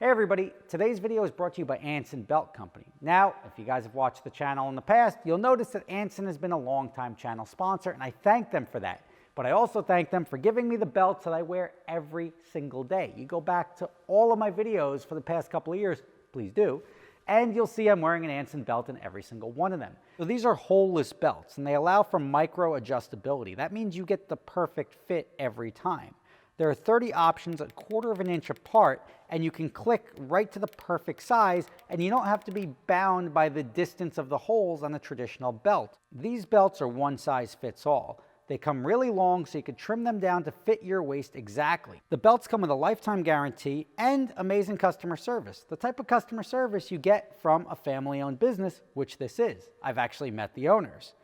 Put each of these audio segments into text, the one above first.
Hey everybody, today's video is brought to you by Anson Belt Company. Now, if you guys have watched the channel in the past, you'll notice that Anson has been a long-time channel sponsor, and I thank them for that. But I also thank them for giving me the belts that I wear every single day. You go back to all of my videos for the past couple of years, please do, and you'll see I'm wearing an Anson belt in every single one of them. So these are holeless belts, and they allow for micro adjustability. That means you get the perfect fit every time. There are 30 options, 1/4 of an inch apart, and you can click right to the perfect size, and you don't have to be bound by the distance of the holes on a traditional belt. These belts are one size fits all. They come really long, so you can trim them down to fit your waist exactly. The belts come with a lifetime guarantee and amazing customer service. The type of customer service you get from a family-owned business, which this is. I've actually met the owners.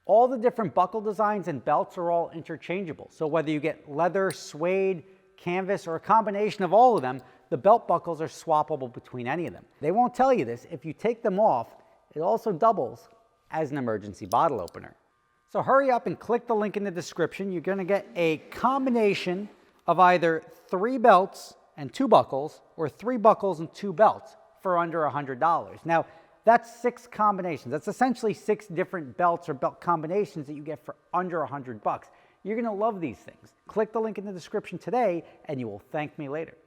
All the different buckle designs and belts are all interchangeable. So whether you get leather, suede, canvas, or a combination of all of them, the belt buckles are swappable between any of them. They won't tell you this. If you take them off, it also doubles as an emergency bottle opener. So hurry up and click the link in the description. You're gonna get a combination of either 3 belts and 2 buckles, or 3 buckles and 2 belts for under $100. Now, that's 6 combinations. That's essentially 6 different belts or belt combinations that you get for under $100. You're gonna love these things. Click the link in the description today and you will thank me later.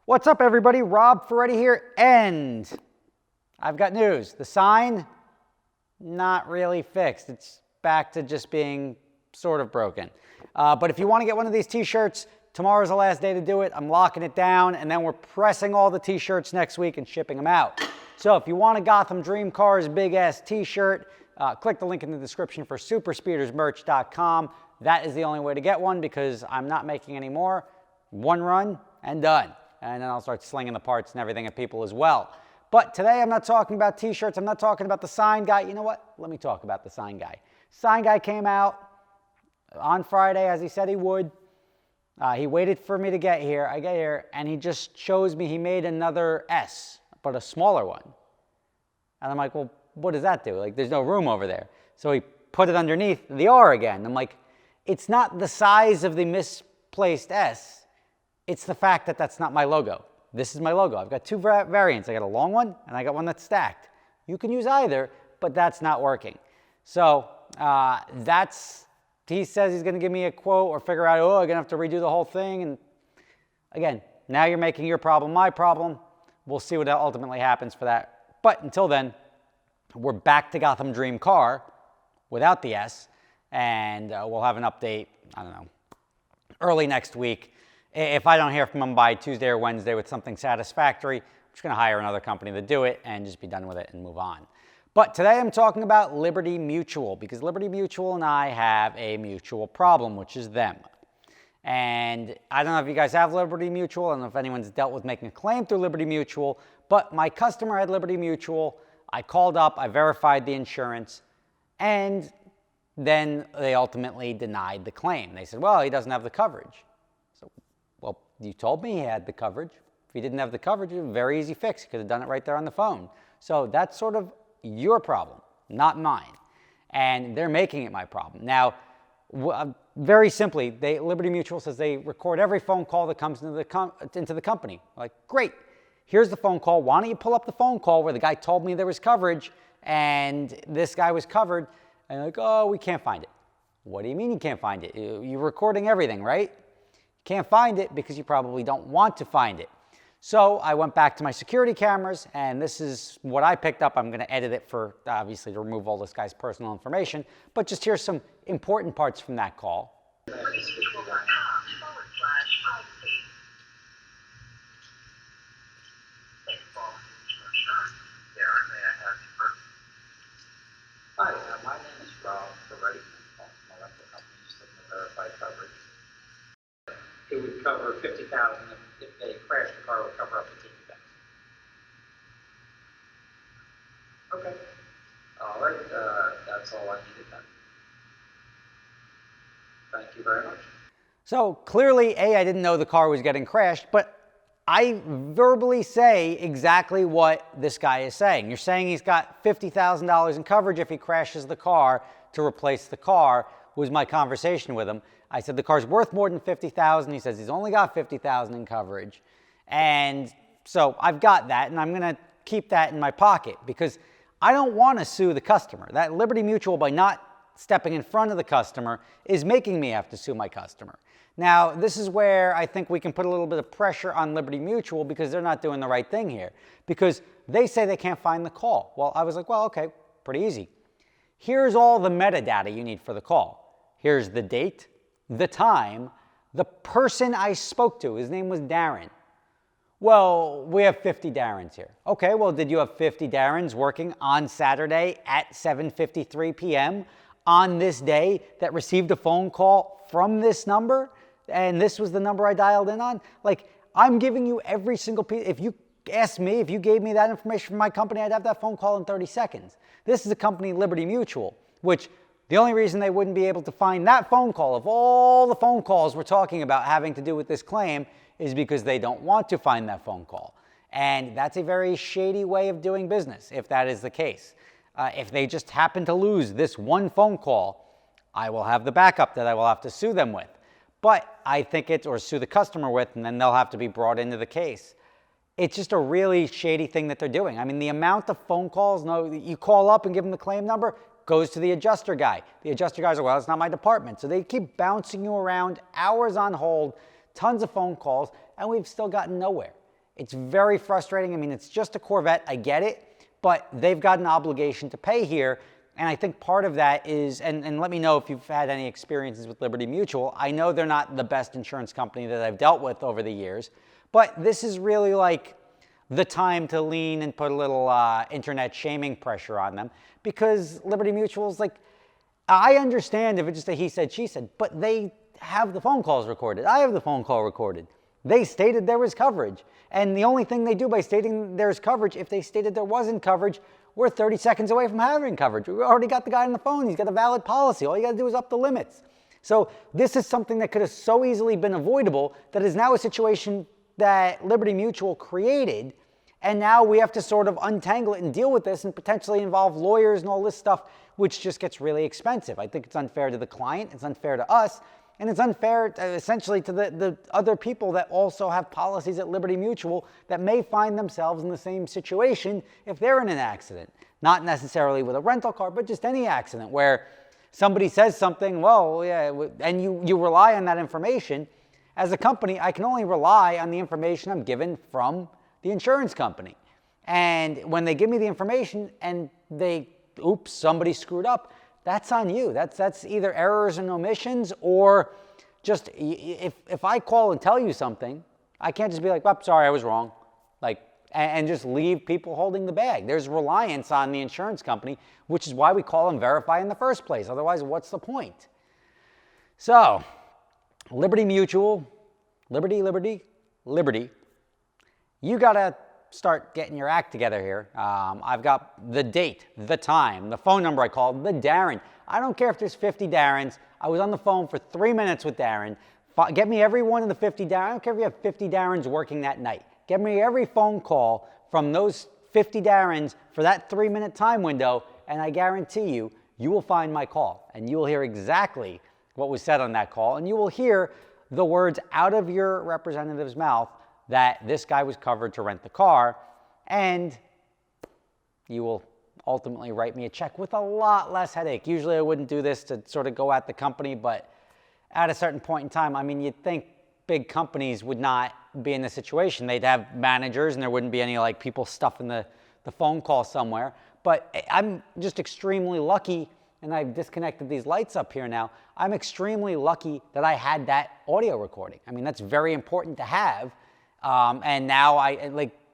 What's up everybody? Rob Ferretti here, and I've got news. The sign, not really fixed. It's back to just being sort of broken. But if you wanna get one of these t-shirts, tomorrow's the last day to do it. I'm locking it down, and then we're pressing all the t-shirts next week and shipping them out. So if you want a Gotham Dream Cars big ass t-shirt, click the link in the description for superspeedersmerch.com. That is the only way to get one because I'm not making any more. One run and done. And then I'll start slinging the parts and everything at people as well. But today I'm not talking about t-shirts. I'm not talking about the sign guy. You know what? Let me talk about the sign guy. Sign guy came out on Friday as he said he would. He waited for me to get here. I get here and he just shows me he made another S, but a smaller one. And I'm like, well, what does that do? Like, there's no room over there. So he put it underneath the R again. I'm like, it's not the size of the misplaced S. It's the fact that that's not my logo. This is my logo. I've got 2 variants. I got a long one and I got one that's stacked. You can use either, but that's not working. So he says he's gonna give me a quote or figure out, oh, I'm gonna have to redo the whole thing. And again, now you're making your problem my problem. We'll see what ultimately happens for that. But until then, we're back to Gotham Dream Car without the S, and we'll have an update, I don't know, early next week. If I don't hear from them by Tuesday or Wednesday with something satisfactory, I'm just gonna hire another company to do it and just be done with it and move on. But today I'm talking about Liberty Mutual, because Liberty Mutual and I have a mutual problem, which is them. And I don't know if you guys have Liberty Mutual. I don't know if anyone's dealt with making a claim through Liberty Mutual, but my customer had Liberty Mutual. I called up, I verified the insurance, and then they ultimately denied the claim. They said, well, he doesn't have the coverage. So, well, you told me he had the coverage. If he didn't have the coverage, it was a very easy fix. He could have done it right there on the phone. So that's sort of your problem, not mine. And they're making it my problem. Now, very simply, Liberty Mutual says they record every phone call that comes into the company. Like, great. Here's the phone call. Why don't you pull up the phone call where the guy told me there was coverage and this guy was covered? And like, oh, we can't find it. What do you mean you can't find it? You're recording everything, right? You can't find it because you probably don't want to find it. So I went back to my security cameras, and this is what I picked up. I'm going to edit it for, obviously, to remove all this guy's personal information. But just here's some important parts from that call. Hi, my name is Rob Ferretti from my rental company, just looking to verify coverage. It would cover $50,000 if they crashed the car, it would cover up to $50,000. Okay. All right, that's all I needed then. Thank you very much. So clearly, I didn't know the car was getting crashed, but I verbally say exactly what this guy is saying. You're saying he's got $50,000 in coverage if he crashes the car to replace the car, was my conversation with him. I said the car's worth more than $50,000. He says he's only got $50,000 in coverage. And so I've got that, and I'm going to keep that in my pocket because I don't want to sue the customer. That Liberty Mutual, by not stepping in front of the customer, is making me have to sue my customer. Now, this is where I think we can put a little bit of pressure on Liberty Mutual because they're not doing the right thing here. Because they say they can't find the call. Well, I was like, well, okay, pretty easy. Here's all the metadata you need for the call. Here's the date, the time, the person I spoke to. His name was Darren. Well, we have 50 Darrens here. Okay, well, did you have 50 Darrens working on Saturday at 7:53 p.m. on this day that received a phone call from this number? And this was the number I dialed in on? Like, I'm giving you every single piece. If you asked me, if you gave me that information from my company, I'd have that phone call in 30 seconds. This is a company, Liberty Mutual, which the only reason they wouldn't be able to find that phone call, of all the phone calls we're talking about having to do with this claim, is because they don't want to find that phone call. And that's a very shady way of doing business, if that is the case. If they just happen to lose this one phone call, I will have the backup that I will have to sue them with. But I think it's, or sue the customer with, and then they'll have to be brought into the case. It's just a really shady thing that they're doing. I mean, the amount of phone calls, you call up and give them the claim number, goes to the adjuster guy. The adjuster guy's like, well, it's not my department. So they keep bouncing you around, hours on hold, tons of phone calls, and we've still gotten nowhere. It's very frustrating. I mean, it's just a Corvette, I get it, but they've got an obligation to pay here. And I think part of that is, and let me know if you've had any experiences with Liberty Mutual. I know they're not the best insurance company that I've dealt with over the years, but this is really like the time to lean and put a little internet shaming pressure on them, because Liberty Mutual is like, I understand if it's just a he said, she said, but they have the phone calls recorded. I have the phone call recorded. They stated there was coverage. And the only thing they do by stating there's coverage, if they stated there wasn't coverage, we're 30 seconds away from having coverage. We already got the guy on the phone. He's got a valid policy. All you got to do is up the limits. So this is something that could have so easily been avoidable that is now a situation that Liberty Mutual created. And now we have to sort of untangle it and deal with this and potentially involve lawyers and all this stuff, which just gets really expensive. I think it's unfair to the client. It's unfair to us. And it's unfair essentially to the other people that also have policies at Liberty Mutual that may find themselves in the same situation if they're in an accident. Not necessarily with a rental car, but just any accident where somebody says something, well, yeah, and you rely on that information. As a company, I can only rely on the information I'm given from the insurance company. And when they give me the information and somebody screwed up, that's on you. That's either errors and omissions, or just if I call and tell you something, I can't just be like, oh, sorry, I was wrong, and just leave people holding the bag. There's reliance on the insurance company, which is why we call and verify in the first place. Otherwise, what's the point? So, Liberty Mutual, Liberty. You gotta start getting your act together here. I've got the date, the time, the phone number I called, the Darren. I don't care if there's 50 Darrens. I was on the phone for 3 minutes with Darren. Get me every one of the 50 Darrens. I don't care if you have 50 Darrens working that night. Get me every phone call from those 50 Darrens for that 3-minute time window, and I guarantee you, you will find my call, and you will hear exactly what was said on that call, and you will hear the words out of your representative's mouth that this guy was covered to rent the car, and you will ultimately write me a check with a lot less headache. Usually I wouldn't do this to sort of go at the company, but at a certain point in time, I mean, you'd think big companies would not be in this situation. They'd have managers and there wouldn't be any like people stuffing the phone call somewhere. But I'm just extremely lucky, and I've disconnected these lights up here now. I'm extremely lucky that I had that audio recording. I mean, that's very important to have. And now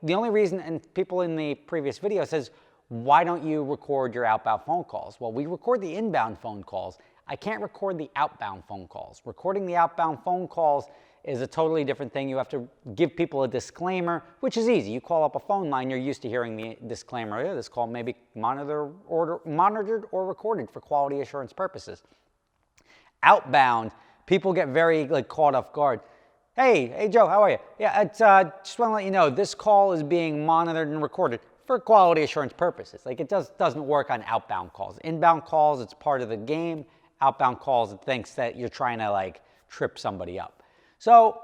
the only reason, and people in the previous video says, why don't you record your outbound phone calls? Well, we record the inbound phone calls. I can't record the outbound phone calls. Recording the outbound phone calls is a totally different thing. You have to give people a disclaimer, which is easy. You call up a phone line, you're used to hearing the disclaimer. Yeah, this call may be monitored or recorded for quality assurance purposes. Outbound, people get very caught off guard. Hey Joe, how are you? Yeah, it's, just want to let you know, this call is being monitored and recorded for quality assurance purposes. It doesn't work on outbound calls. Inbound calls, it's part of the game. Outbound calls, it thinks that you're trying to trip somebody up. So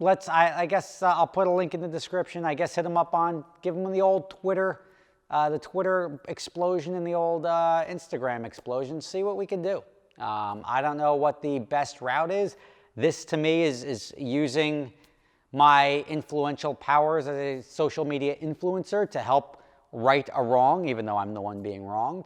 I guess I'll put a link in the description. I guess hit them up give them the old Twitter, the Twitter explosion and the old Instagram explosion. See what we can do. I don't know what the best route is. This to me is using my influential powers as a social media influencer to help right a wrong, even though I'm the one being wronged.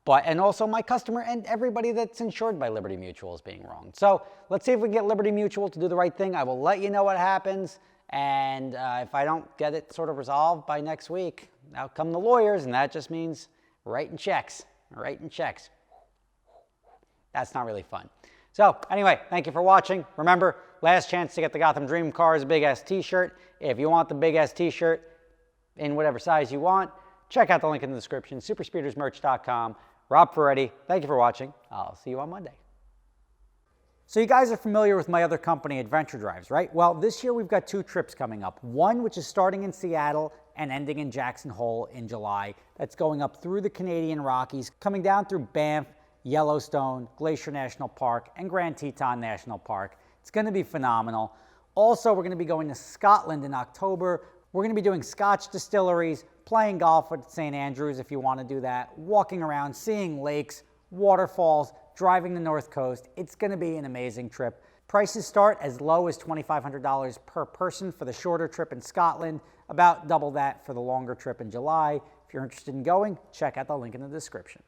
And also my customer and everybody that's insured by Liberty Mutual is being wronged. So let's see if we can get Liberty Mutual to do the right thing. I will let you know what happens. And if I don't get it sort of resolved by next week, out come the lawyers, and that just means writing checks. That's not really fun. So anyway, thank you for watching. Remember, last chance to get the Gotham Dream Cars Big S t-shirt. If you want the Big S t-shirt in whatever size you want, check out the link in the description, superspeedersmerch.com. Rob Ferretti, thank you for watching. I'll see you on Monday. So you guys are familiar with my other company, Adventure Drives, right? Well, this year we've got 2 trips coming up. One which is starting in Seattle and ending in Jackson Hole in July. That's going up through the Canadian Rockies, coming down through Banff, Yellowstone, Glacier National Park, and Grand Teton National Park. It's going to be phenomenal. Also, we're going to be going to Scotland in October. We're going to be doing Scotch distilleries, playing golf at St. Andrews if you want to do that, walking around, seeing lakes, waterfalls, driving the North Coast. It's going to be an amazing trip. Prices start as low as $2,500 per person for the shorter trip in Scotland, about double that for the longer trip in July. If you're interested in going, check out the link in the description.